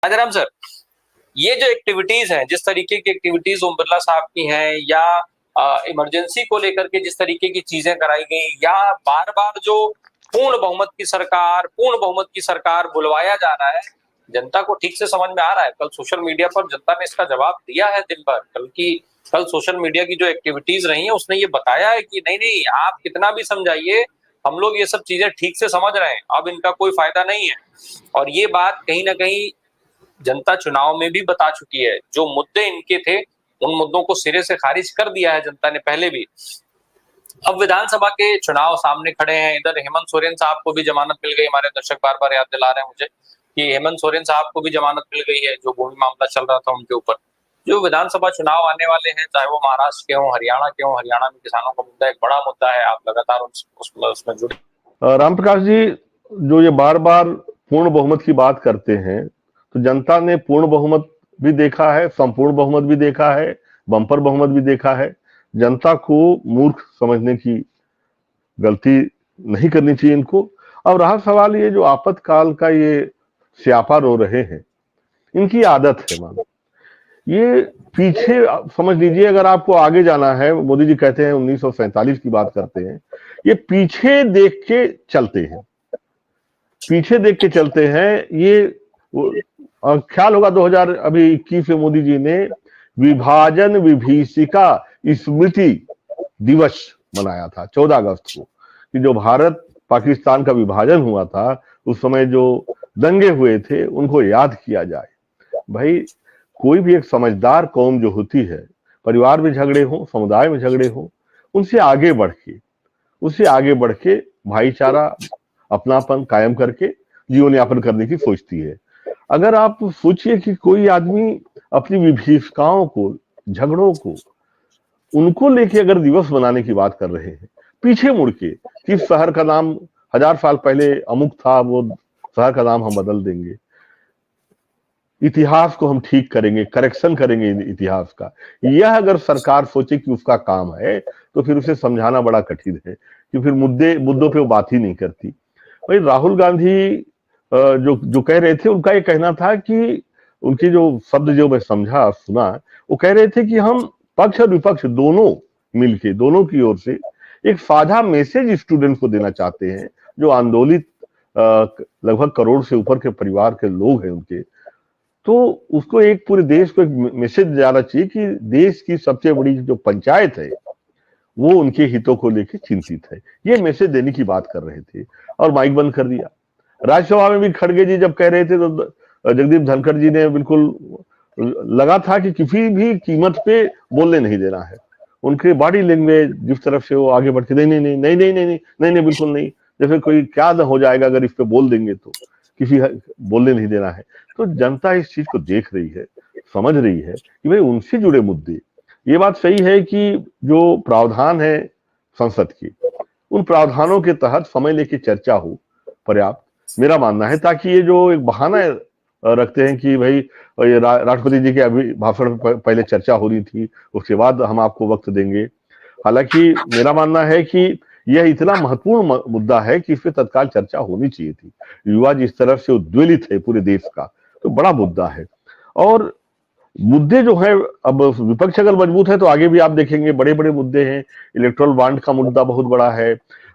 Rajaram sir, ये जो activities हैं, जिस तरीके की एक्टिविटीज ओम बिरला साहब की हैं, या इमरजेंसी को लेकर के जिस तरीके की चीजें कराई गई, या बार बार जो पूर्ण बहुमत की सरकार बुलवाया जा रहा है, जनता को ठीक से समझ में आ रहा है? कल सोशल मीडिया पर जनता ने इसका जवाब दिया है दिन भर। कल सोशल मीडिया की जो एक्टिविटीज रही हैं उसने ये बताया है कि नहीं नहीं, आप कितना भी समझाइए, हम लोग ये सब चीजें ठीक से समझ रहे हैं, अब इनका कोई फायदा नहीं है। और ये बात कहीं ना कहीं जनता चुनाव में भी बता चुकी है। जो मुद्दे इनके थे उन मुद्दों को सिरे से खारिज कर दिया है जनता ने पहले भी। अब विधानसभा के चुनाव सामने खड़े हैं। इधर हेमंत सोरेन साहब को भी जमानत मिल गई। हमारे दर्शक बार बार याद दिला रहे हैं मुझे कि हेमंत सोरेन साहब को भी जमानत मिल गई है, जो भूमि मामला चल रहा था उनके ऊपर। जो विधानसभा चुनाव आने वाले हैं, चाहे वो महाराष्ट्र के हों, हरियाणा के हों, हरियाणा में किसानों का मुद्दा एक बड़ा मुद्दा है। आप लगातार उसमें जुड़े। राम प्रकाश जी, जो ये बार बार पूर्ण बहुमत की बात करते हैं, तो जनता ने पूर्ण बहुमत भी देखा है, संपूर्ण बहुमत भी देखा है, बम्पर बहुमत भी देखा है। जनता को मूर्ख समझने की गलती नहीं करनी चाहिए इनको। अब रहा सवाल ये जो आपातकाल का ये स्यापा रो रहे हैं, इनकी आदत है। मानो ये पीछे समझ लीजिए, अगर आपको आगे जाना है, मोदी जी कहते हैं 1947 की बात करते हैं, ये पीछे देख के चलते हैं, पीछे देख के चलते हैं। ये ख्याल होगा 2021 में मोदी जी ने विभाजन विभीषिका स्मृति दिवस मनाया था 14 अगस्त को, कि जो भारत पाकिस्तान का विभाजन हुआ था उस समय जो दंगे हुए थे उनको याद किया जाए। भाई, कोई भी एक समझदार कौम जो होती है, परिवार में झगड़े हो, समुदाय में झगड़े हो, उनसे आगे बढ़ के भाईचारा, अपनापन कायम करके जीवन यापन करने की सोचती है। अगर आप सोचिए कि कोई आदमी अपनी विभीषिकाओं को, झगड़ों को, उनको लेके अगर दिवस मनाने की बात कर रहे हैं, पीछे मुड़ के किस शहर का नाम 1000 साल पहले अमुक था, वो शहर का नाम हम बदल देंगे, इतिहास को हम ठीक करेंगे, करेक्शन करेंगे इतिहास का, यह अगर सरकार सोचे कि उसका काम है, तो फिर उसे समझाना बड़ा कठिन है कि फिर मुद्दों पे वो बात ही नहीं करती। भाई, राहुल गांधी जो कह रहे थे, उनका ये कहना था कि उनकी जो शब्द जो मैं समझा, सुना, वो कह रहे थे कि हम पक्ष और विपक्ष दोनों मिलके, दोनों की ओर से एक साझा मैसेज स्टूडेंट को देना चाहते हैं, जो आंदोलित लगभग करोड़ से ऊपर के परिवार के लोग हैं उनके। तो उसको एक पूरे देश को एक मैसेज जाना चाहिए कि देश की सबसे बड़ी जो पंचायत है वो उनके हितों को लेकर चिंतित है। ये मैसेज देने की बात कर रहे थे और माइक बंद कर दिया। राज्यसभा में भी खड़गे जी जब कह रहे थे तो जगदीप धनखड़ जी ने बिल्कुल लगा था कि किसी भी कीमत पे बोलने नहीं देना है। उनके बॉडी लैंग्वेज, जिस तरफ से वो आगे बढ़ के नहीं नहीं नहीं नहीं नहीं नहीं नहीं नहीं नहीं बिल्कुल नहीं, जैसे कोई क्या हो जाएगा अगर इस पे बोल देंगे, तो किसी बोलने नहीं देना है। तो जनता इस चीज को देख रही है, समझ रही है कि भाई उनसे जुड़े मुद्दे। ये बात सही है कि जो प्रावधान है संसद की, उन प्रावधानों के तहत समय लेके चर्चा हो पर्याप्त, मेरा मानना है, ताकि ये जो एक बहाना रखते हैं कि भाई ये राष्ट्रपति जी के अभी भाषण पहले चर्चा हो रही थी, उसके बाद हम आपको वक्त देंगे। हालांकि मेरा मानना है कि यह इतना महत्वपूर्ण मुद्दा है कि इस पे तत्काल चर्चा होनी चाहिए थी। युवा जिस तरह से उद्वेलित है पूरे देश का, तो बड़ा मुद्दा है। और मुद्दे जो है, अब विपक्ष अगर मजबूत है तो आगे भी आप देखेंगे बड़े बड़े मुद्दे हैं। इलेक्ट्रल बॉन्ड का मुद्दा बहुत बड़ा है।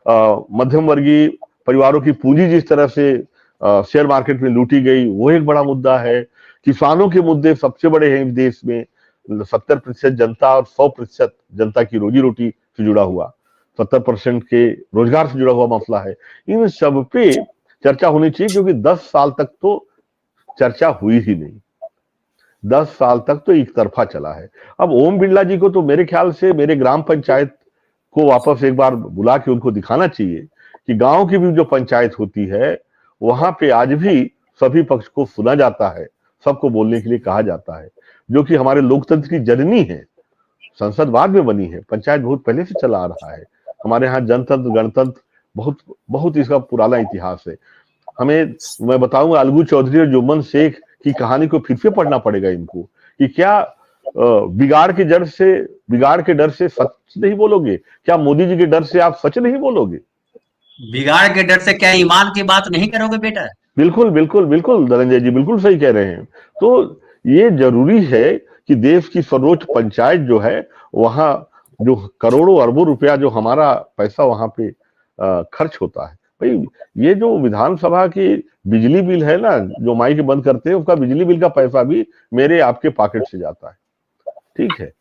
मध्यम वर्गीय परिवारों की पूंजी जिस तरह से शेयर मार्केट में लूटी गई, वो एक बड़ा मुद्दा है। किसानों के मुद्दे सबसे बड़े हैं देश में। 70% जनता और 100% जनता की रोजी रोटी से जुड़ा हुआ, 70% के रोजगार से जुड़ा हुआ मसला है। इन सब पे चर्चा होनी चाहिए, क्योंकि 10 साल तक तो चर्चा हुई ही नहीं। 10 साल तक तो एक तरफा चला है। अब ओम बिरला जी को तो मेरे ख्याल से मेरे ग्राम पंचायत को वापस एक बार बुला के उनको दिखाना चाहिए कि गांव की भी जो पंचायत होती है, वहां पे आज भी सभी पक्ष को सुना जाता है, सबको बोलने के लिए कहा जाता है, जो कि हमारे लोकतंत्र की जननी है। संसद बाद में बनी है, पंचायत बहुत पहले से चला आ रहा है। हमारे यहाँ जनतंत्र, गणतंत्र बहुत बहुत इसका पुराना इतिहास है। हमें, मैं बताऊंगा, अलगू चौधरी और जुम्मन शेख की कहानी को फिर से पढ़ना पड़ेगा इनको, कि क्या बिगाड़ के डर से सच नहीं बोलोगे? क्या मोदी जी के डर से आप सच नहीं बोलोगे? बिगाड़ के डर से क्या ईमान की बात नहीं करोगे बेटा? बिल्कुल बिल्कुल बिल्कुल धनंजय जी बिल्कुल सही कह रहे हैं। तो ये जरूरी है कि देश की सर्वोच्च पंचायत जो है वहां जो करोड़ों अरबों रुपया जो हमारा पैसा वहां पे खर्च होता है, भाई ये जो विधानसभा की बिजली बिल है ना, जो माइक बंद करते हैं उसका बिजली बिल का पैसा भी मेरे आपके पॉकेट से जाता है, ठीक है।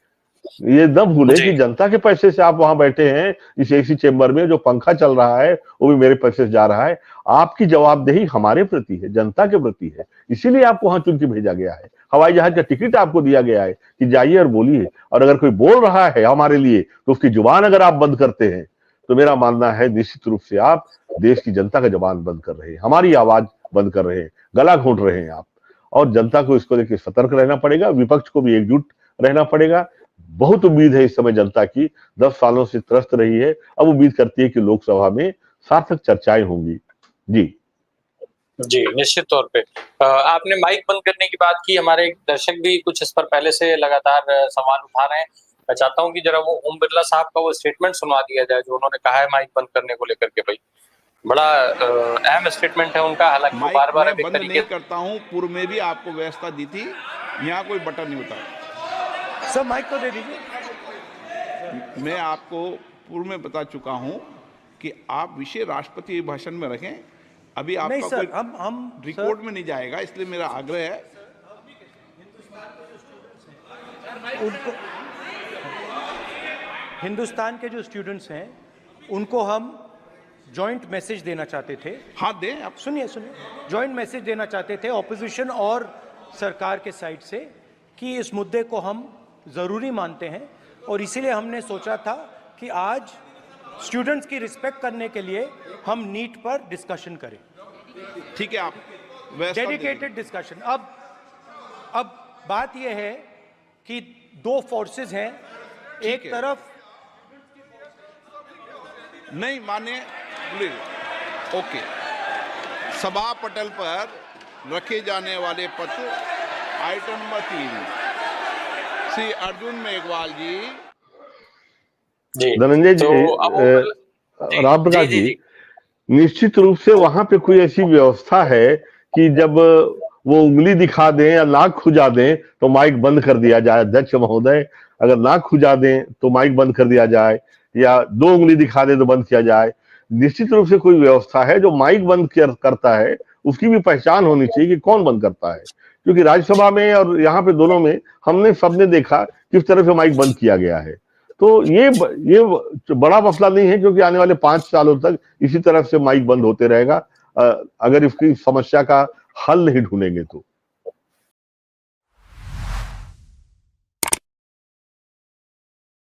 ये न भूले कि जनता के पैसे से आप वहां बैठे हैं इस एसी चेंबर में, जो पंखा चल रहा है वो भी मेरे पैसे से जा रहा है। आपकी जवाबदेही हमारे प्रति है, जनता के प्रति है, इसीलिए आपको वहां चुन के भेजा गया है। हवाई जहाज का टिकट आपको दिया गया है कि जाइए और बोलिए, और अगर कोई बोल रहा है हमारे लिए तो उसकी जुबान अगर आप बंद करते हैं तो मेरा मानना है निश्चित रूप से आप देश की जनता का जुबान बंद कर रहे हैं, हमारी आवाज बंद कर रहे हैं, गला घोंट रहे हैं आप। और जनता को इसको लेकर सतर्क रहना पड़ेगा, विपक्ष को भी एकजुट रहना पड़ेगा। बहुत उम्मीद है इस समय जनता की, 10 सालों से त्रस्त रही है, अब उम्मीद करती है कि लोकसभा में सार्थक चर्चाएं होंगी। जी निश्चित तौर पे आपने माइक बंद करने की बात की, हमारे दर्शक भी कुछ इस पर पहले से लगातार सवाल उठा रहे हैं। मैं चाहता हूं कि जरा वो ओम बिरला साहब का वो स्टेटमेंट सुनवा दिया जाए जो उन्होंने कहा है माइक बंद करने को लेकर के। भाई बड़ा अहम स्टेटमेंट है उनका, हालांकि वो बार बार बंद नहीं करता हूं। पूर्व में भी आपको व्यवस्था दी थी, यहाँ कोई बटन नहीं होता। सर माइक तो दे दीजिए। मैं आपको पूर्व में बता चुका हूं कि आप विषय राष्ट्रपति भाषण में रखें। अभी आपका नहीं सर, कोई हम रिकॉर्ड में नहीं जाएगा, इसलिए मेरा आग्रह है उनको, हिंदुस्तान के जो स्टूडेंट्स हैं उनको हम जॉइंट मैसेज देना चाहते थे। हाँ दें आप। सुनिए जॉइंट मैसेज देना चाहते थे ऑपोजिशन और सरकार के साइड से कि इस मुद्दे को हम ज़रूरी मानते हैं, और इसीलिए हमने सोचा था कि आज स्टूडेंट्स की रिस्पेक्ट करने के लिए हम नीट पर डिस्कशन करें। ठीक है, आप डेडिकेटेड डिस्कशन। अब बात यह है कि दो फोर्सेस हैं, एक तरफ नहीं माने, ओके, सभा पटल पर रखे जाने वाले पत्र आइटम नंबर 3 श्री अर्जुन मेघवाल जी। धनंजय जी, राम प्रकाश जी, निश्चित रूप से वहां पे कोई ऐसी व्यवस्था है कि जब वो उंगली दिखा दें या नाक खुजा दें तो माइक बंद कर दिया जाए। अध्यक्ष महोदय, अगर नाक खुजा दें तो माइक बंद कर दिया जाए, या 2 उंगली दिखा दें तो बंद किया जाए। निश्चित रूप से कोई व्यवस्था है। जो माइक बंद करता है उसकी भी पहचान होनी चाहिए कि कौन बंद करता है, क्योंकि राज्यसभा में और यहाँ पे दोनों में हमने सबने देखा किस तरह से माइक बंद किया गया है। तो ये बड़ा मसला नहीं है, क्योंकि आने वाले 5 सालों तक इसी तरह से माइक बंद होते रहेगा अगर इसकी समस्या का हल नहीं ढूंढेंगे तो।